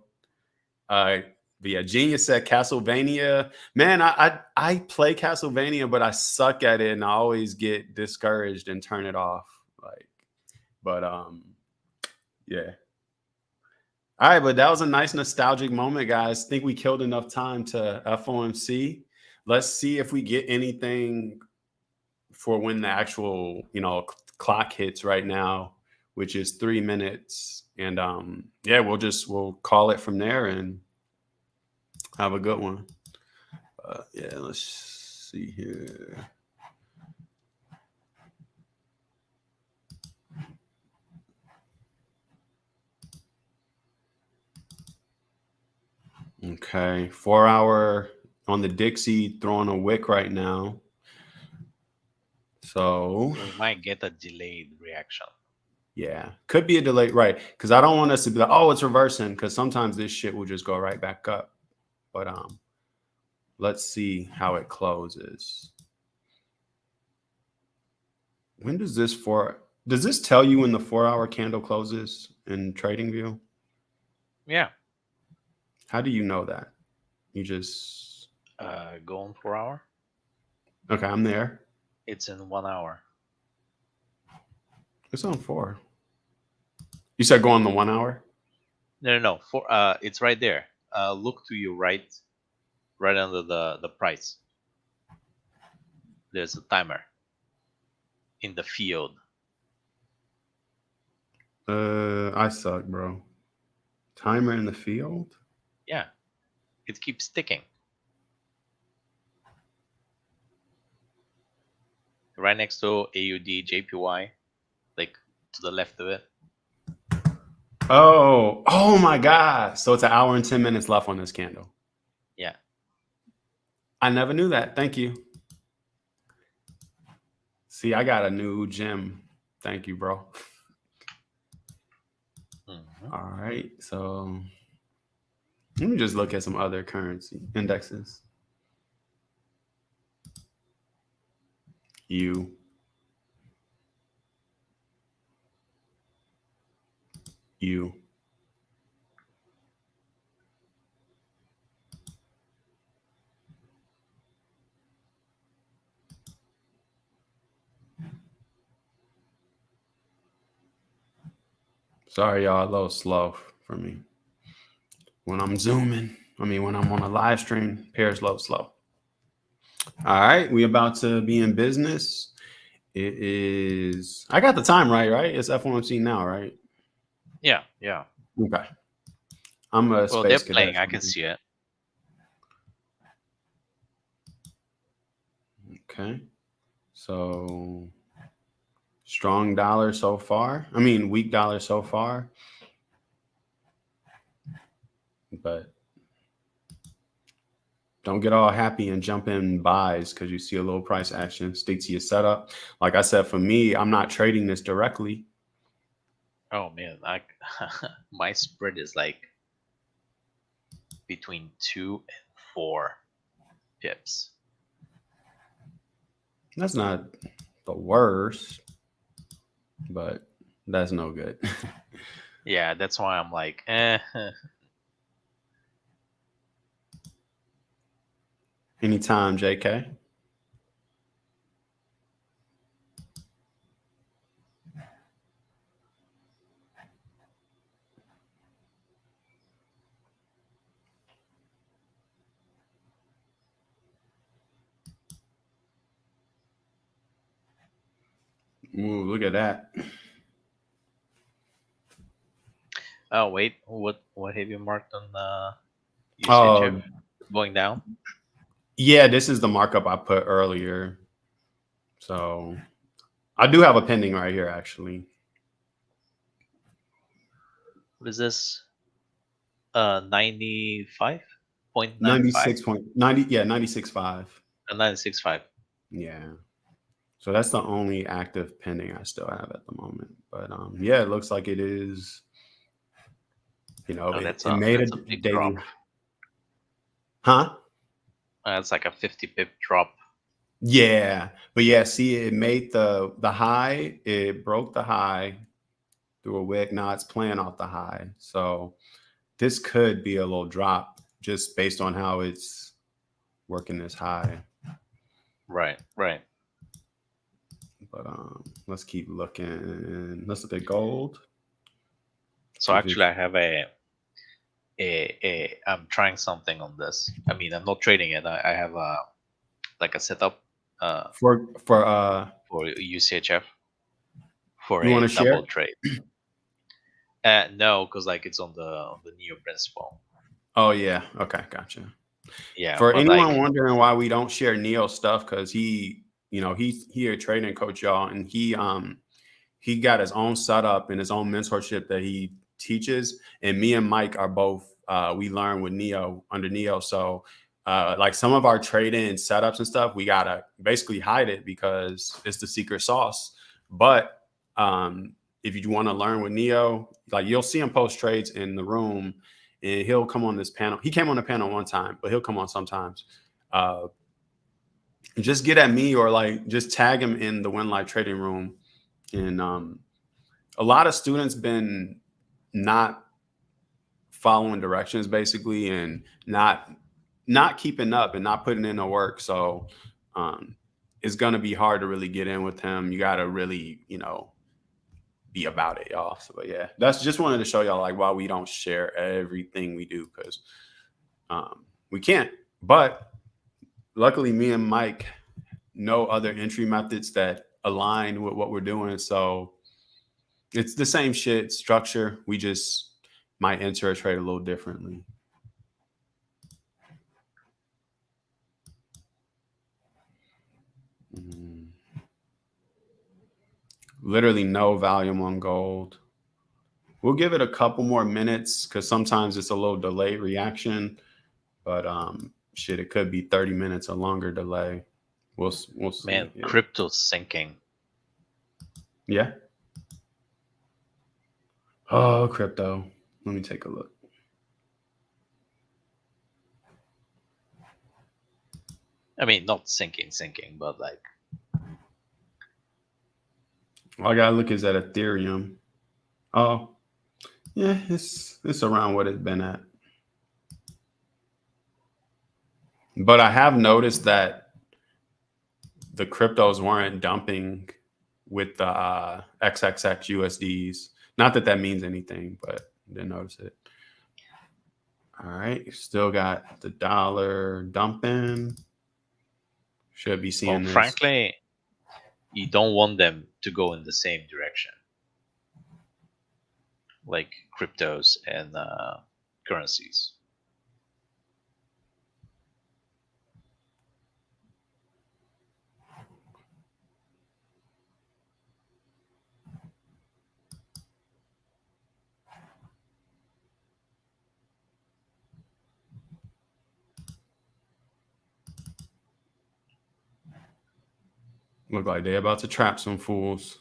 Uh, but yeah, Genius said Castlevania. Man, I play Castlevania, but I suck at it, and I always get discouraged and turn it off. Like, but yeah. All right, but that was a nice nostalgic moment, guys. Think we killed enough time to FOMC. Let's see if we get anything for when the actual, clock hits right now, which is 3 minutes. And yeah, we'll call it from there and have a good one. Yeah, let's see here. Okay, 4 hour on the Dixie throwing a wick right now. So We might get a delayed reaction. yeah, could be a delay, right? Because I don't want us to be like, oh, it's reversing, because sometimes this shit will just go right back up. But let's see how it closes. When does this four? Does this tell you when the 4 hour candle closes in TradingView? Yeah. How do you know that? You just Go on 4 hour. okay. I'm there. It's in 1 hour. It's on 4. You said go on the 1 hour. No. It's right there. Look to your right, right under the price. There's a timer in the field. I suck, bro. Timer in the field. Yeah, it keeps ticking. Right next to AUD JPY, like to the left of it. Oh my God. So it's an hour and 10 minutes left on this candle. Yeah. I never knew that. Thank you. See, I got a new gym. Thank you, bro. Mm-hmm. All right. So let me just look at some other currency indexes. You. You. Sorry, y'all, a little slow for me. When I'm zooming, when I'm on a live stream, pairs low slow. All right, we about to be in business. It is. I got the time right, right? It's FOMC now, right? Yeah, yeah. Okay. I'm a Well, they're space cadet. playing. I can see it. Okay. So strong dollar so far. Weak dollar so far. But don't get all happy and jump in buys because you see a little price action. Stick to your setup. Like I said, for me, I'm not trading this directly. Oh man, my spread is like between 2 and 4 pips. That's not the worst, but that's no good. Yeah, that's why I'm like, Anytime, JK. Ooh, look at that. Oh wait, what have you marked on UCHF Oh, going down? yeah, this is the markup I put earlier. So I do have a pending right here, actually. What is this? 95.95? 96.90. Yeah, 96.5. 96.5. Yeah. So that's the only active pending I still have at the moment. But yeah, it looks like it is. Oh, It made a that's a big daily. drop. Huh? That's like a 50 pip drop. Yeah. But yeah, see, it made the high, it broke the high through a wick. Now it's playing off the high. So this could be a little drop just based on how it's working this high. Right, right. But let's keep looking. Let's look at gold. So actually, I have I'm trying something on this. I'm not trading it. I have a setup for for UCHF for you want a to share? double trade. No, because like it's on the Neo principle. Oh yeah, okay, gotcha. Yeah, For but like anyone wondering why we don't share Neo stuff, because he's a trading coach, y'all, and he got his own setup and his own mentorship that he teaches. And me and Mike are both we learn with Neo under Neo. So like some of our trading setups and stuff, we gotta basically hide it because it's the secret sauce. But if you want to learn with Neo, like you'll see him post trades in the room and he'll come on this panel. He came on the panel one time, but he'll come on sometimes. Uh, just get at me or like just tag him in the Winlife trading room. And a lot of students been not following directions basically and not keeping up and not putting in the work. So it's gonna be hard to really get in with him. You gotta really, be about it, y'all. So but yeah, that's just wanted to show y'all like why we don't share everything we do because we can't. But luckily, me and Mike know other entry methods that align with what we're doing. So it's the same shit structure. We just might enter a trade a little differently. Mm. Literally no volume on gold. We'll give it a couple more minutes because sometimes it's a little delayed reaction. But shit, it could be 30 minutes or longer delay. We'll see. man, Yeah. crypto's sinking. Yeah. Oh, crypto. Let me take a look. Not sinking, but like All I gotta look is at Ethereum. Oh, yeah, it's around what it's been at. But I have noticed that the cryptos weren't dumping with the XXX USDs. Not that that means anything, but didn't notice it. All right, still got the dollar dumping. Should be seeing Well, this. frankly, you don't want them to go in the same direction, like cryptos and currencies. Look like they're about to trap some fools.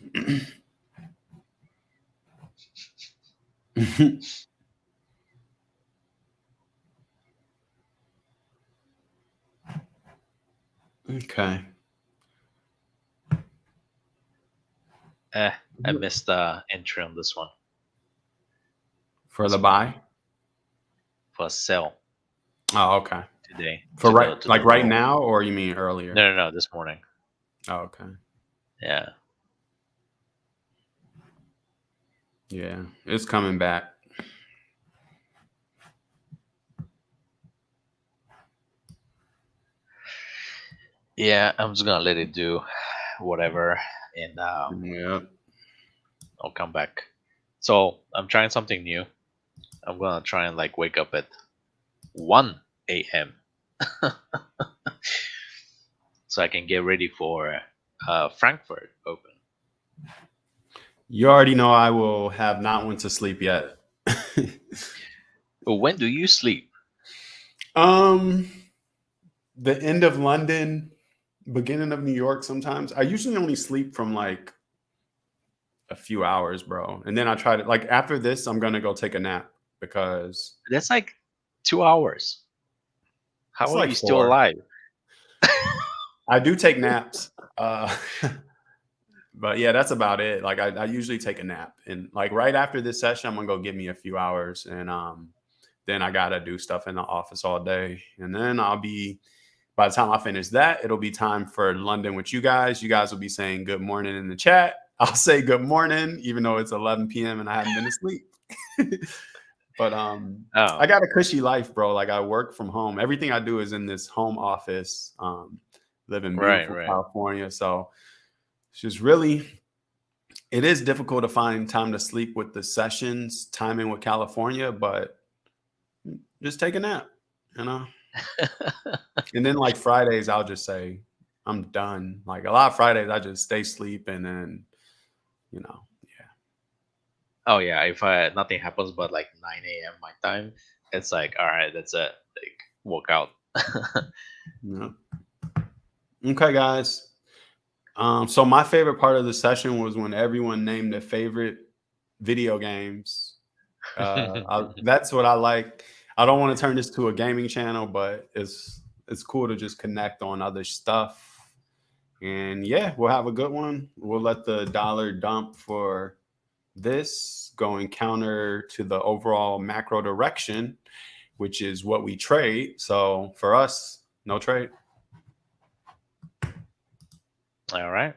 Okay. I missed the entry on this one For the buy? for sell Oh, okay. today. For to right, the like right low. now, or you mean earlier? No, this morning. Oh, okay. Yeah. Yeah, it's coming back. Yeah, I'm just gonna let it do whatever, and Yeah. I'll come back. So I'm trying something new. I'm gonna try and like wake up at 1 a.m. so I can get ready for Frankfurt Open. You already know I will have not went to sleep yet. But when do you sleep? The end of London, beginning of New York sometimes. I usually only sleep from like a few hours, bro. And then I try to like after this, I'm gonna go take a nap because That's like 2 hours. How it's are like you still 4. alive? I do take naps. But yeah, that's about it. Like I usually take a nap, and like right after this session, I'm gonna go get me a few hours, and then I gotta do stuff in the office all day, and then I'll be. By the time I finish that, it'll be time for London with you guys. You guys will be saying good morning in the chat. I'll say good morning, even though it's 11 p.m. and I haven't been asleep. But I got a cushy life, bro. Like I work from home. Everything I do is in this home office. Live in beautiful Right. California, so it's just really it is difficult to find time to sleep with the sessions, timing with California, but just take a nap, you know. And then like Fridays, I'll just say I'm done. Like a lot of Fridays, I just stay asleep and then, you know, yeah. Oh yeah, if nothing happens but like 9 a.m. my time, it's like all right, that's it. Like walk out. Yeah. Okay, guys. So my favorite part of the session was when everyone named their favorite video games. That's what I like. I don't want to turn this to a gaming channel, but it's cool to just connect on other stuff. And yeah, we'll have a good one. We'll let the dollar dump for this going counter to the overall macro direction, which is what we trade. So for us, no trade. All right.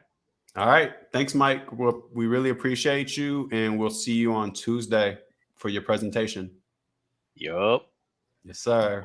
All right. Thanks, Mike. We really appreciate you. And we'll see you on Tuesday for your presentation. Yup. Yes, sir.